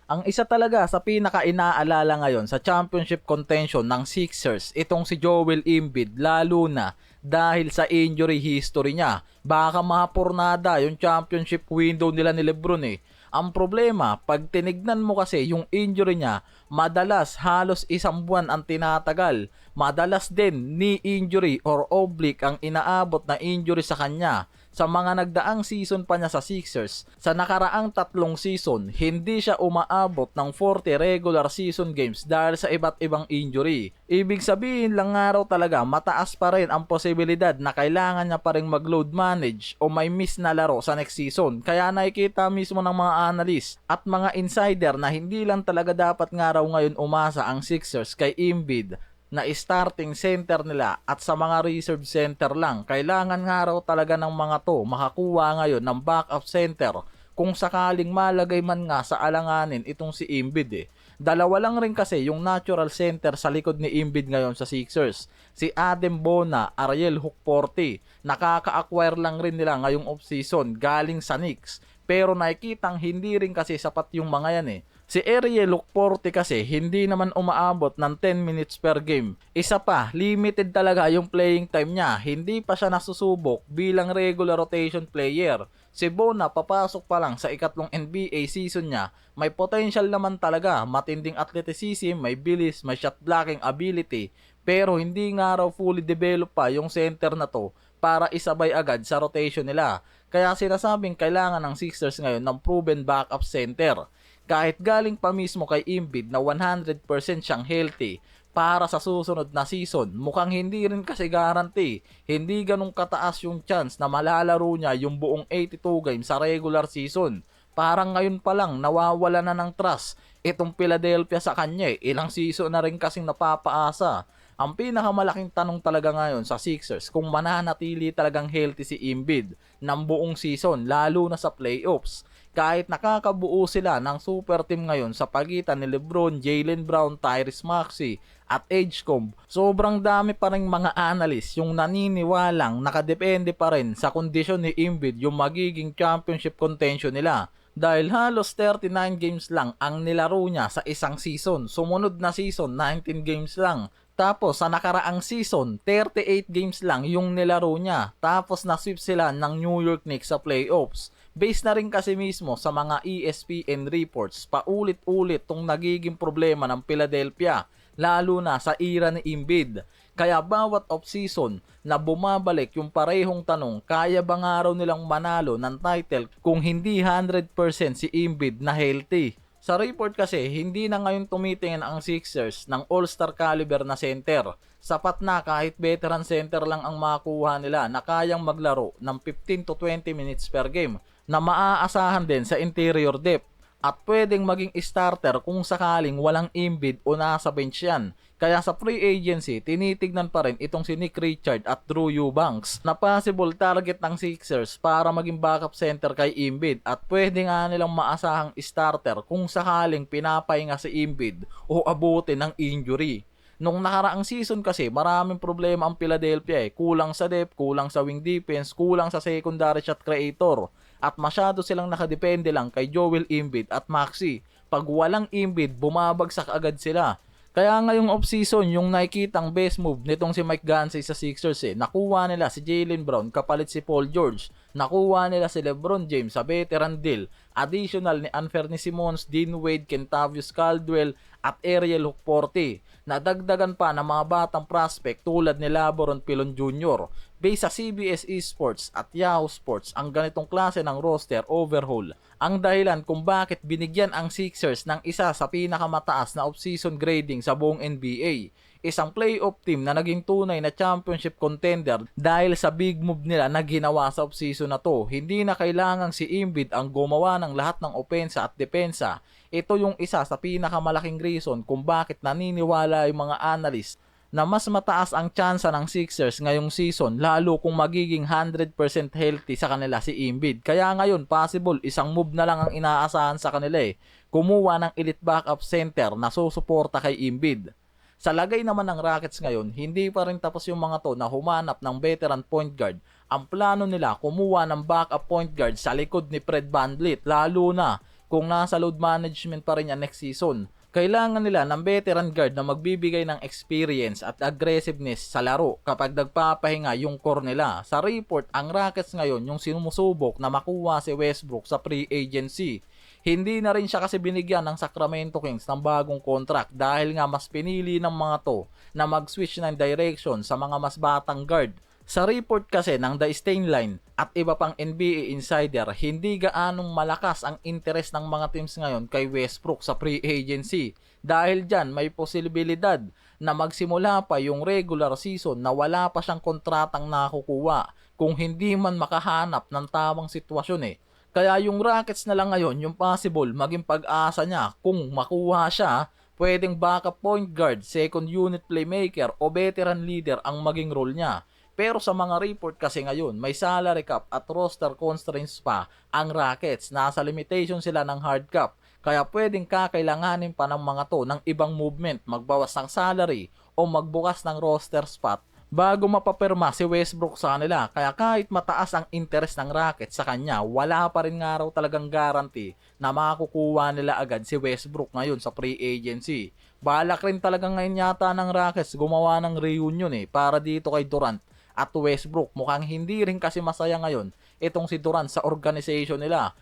Ang isa talaga sa pinaka-inaalala ngayon sa championship contention ng Sixers, itong si Joel Embiid, lalo na dahil sa injury history niya. Baka mapurnada yung championship window nila ni Lebron eh. Ang problema, pag tinignan mo kasi yung injury niya, madalas halos isang buwan ang tinatagal. Madalas din knee injury or oblique ang inaabot na injury sa kanya. Sa mga nagdaang season pa niya sa Sixers, sa nakaraang 3 season, hindi siya umaabot ng 40 regular season games dahil sa iba't ibang injury. Ibig sabihin lang nga raw talaga mataas pa rin ang posibilidad na kailangan niya pa rin mag-load manage o may miss na laro sa next season. Kaya nakikita mismo ng mga analyst at mga insider na hindi lang talaga dapat nga raw ngayon umasa ang Sixers kay Embiid na starting center nila at sa mga reserve center lang. Kailangan nga raw talaga ng mga to makakuha ngayon ng backup center kung sakaling malagay man nga sa alanganin itong si Embiid eh. Dalawa lang rin kasi yung natural center sa likod ni Embiid ngayon sa Sixers. Si Adem Bona, Ariel Hukporti. Nakaka-acquire lang rin nila ngayong offseason galing sa Knicks. Pero nakikitang hindi rin kasi sapat yung mga yan eh. Si Ariel Hukporti kasi hindi naman umaabot ng 10 minutes per game. Isa pa, limited talaga yung playing time niya. Hindi pa siya nasusubok bilang regular rotation player. Si Bona papasok pa lang sa ikatlong NBA season niya. May potential naman talaga, matinding athleticism, may bilis, may shot blocking ability. Pero hindi nga raw fully develop pa yung center na to para isabay agad sa rotation nila. Kaya sinasabing kailangan ng Sixers ngayon ng proven backup center. Kahit galing pa mismo kay Embiid na 100% siyang healthy para sa susunod na season, mukhang hindi rin kasi guarantee. Hindi ganun kataas yung chance na malalaro niya yung buong 82 games sa regular season. Parang ngayon pa lang nawawala na ng trust itong Philadelphia sa kanya eh. Ilang season na rin kasing napapaasa. Ang pinakamalaking tanong talaga ngayon sa Sixers kung mananatili talagang healthy si Embiid ng buong season lalo na sa playoffs. Kahit nakakabuo sila ng super team ngayon sa pagitan ni LeBron, Jaylen Brown, Tyrese Maxey at Edgecomb, sobrang dami pa rin mga analyst yung naniniwalang nakadepende pa rin sa kondisyon ni Embiid yung magiging championship contention nila. Dahil halos 39 games lang ang nilaro niya sa isang season. Sumunod na season, 19 games lang. Tapos sa nakaraang season, 38 games lang yung nilaro niya. Tapos na-sweep sila ng New York Knicks sa playoffs. Based na rin kasi mismo sa mga ESPN reports, paulit-ulit tong nagiging problema ng Philadelphia, lalo na sa era ni Embiid. Kaya bawat off-season na bumabalik yung parehong tanong, kaya ba nga raw nilang manalo ng title kung hindi 100% si Embiid na healthy? Sa report kasi, hindi na ngayon tumitingin ang Sixers ng all-star caliber na center. Sapat na kahit veteran center lang ang makuha nila na kayang maglaro ng 15 to 20 minutes per game na maaasahan din sa interior depth at pwedeng maging starter kung sakaling walang Embiid o nasa bench yan. Kaya sa free agency, tinitignan pa rin itong si Nick Richard at Drew Eubanks na possible target ng Sixers para maging backup center kay Embiid at pwede nga nilang maasahang starter kung sakaling pinapahinga si Embiid o abutin ng injury. Nung nakaraang season kasi maraming problema ang Philadelphia eh. Kulang sa depth, kulang sa wing defense, kulang sa secondary shot creator. At masyado silang nakadepende lang kay Joel Embiid at Maxey. Pag walang Embiid, bumabagsak agad sila. Kaya ngayong off-season, yung nakikitang best move nitong si Mike Gansey sa Sixers eh. Nakuha nila si Jaylen Brown kapalit si Paul George. Nakuha nila si LeBron James sa veteran deal. Additional ni Anthony Simons, Dean Wade, Kentavious Caldwell at Ariel Hukporti. Nadagdagan pa ng mga batang prospect tulad ni Labaron Pilon Jr. Based sa CBS Esports at Yahoo Sports, ang ganitong klase ng roster overhaul ang dahilan kung bakit binigyan ang Sixers ng isa sa pinakamataas na off-season grading sa buong NBA. Isang playoff team na naging tunay na championship contender dahil sa big move nila na ginawa sa offseason na to. Hindi na kailangang si Embiid ang gumawa ng lahat ng opensa at depensa. Ito yung isa sa pinakamalaking reason kung bakit naniniwala yung mga analyst na mas mataas ang tsansa ng Sixers ngayong season lalo kung magiging 100% healthy sa kanila si Embiid. Kaya ngayon possible isang move na lang ang inaasahan sa kanila eh. Kumuha ng elite backup center na susuporta kay Embiid. Sa lagay naman ng Rockets ngayon, hindi pa rin tapos yung mga to na humanap ng veteran point guard. Ang plano nila kumuha ng backup point guard sa likod ni Fred VanVleet lalo na kung nasa load management pa rin yan next season. Kailangan nila ng veteran guard na magbibigay ng experience at aggressiveness sa laro kapag nagpapahinga yung core nila. Sa report, ang Rockets ngayon yung sinumusubok na makuha si Westbrook sa free agency. Hindi na rin siya kasi binigyan ng Sacramento Kings ng bagong contract dahil nga mas pinili ng mga to na mag-switch ng direction sa mga mas batang guard. Sa report kasi ng The Stain Line at iba pang NBA insider, hindi gaanong malakas ang interest ng mga teams ngayon kay Westbrook sa free agency. Dahil dyan may posibilidad na magsimula pa yung regular season na wala pa siyang kontratang nakukuha kung hindi man makahanap ng tamang sitwasyon eh. Kaya yung Rockets na lang ngayon yung possible maging pag-asa niya kung makuha siya, pwedeng backup point guard, second unit playmaker o veteran leader ang maging role niya. Pero sa mga report kasi ngayon, may salary cap at roster constraints pa ang Rockets. Nasa limitation sila ng hard cap. Kaya pwedeng kakailanganin pa ng mga to ng ibang movement, magbawas ng salary o magbukas ng roster spot bago mapapirma si Westbrook sa kanila. Kaya kahit mataas ang interest ng Rockets sa kanya, wala pa rin nga raw talagang guarantee na makukuha nila agad si Westbrook ngayon sa free agency. Balak rin talaga ngayon yata ng Rockets gumawa ng reunion para dito kay Durant at Westbrook. Mukhang hindi rin kasi masaya ngayon itong si Durant sa organization nila.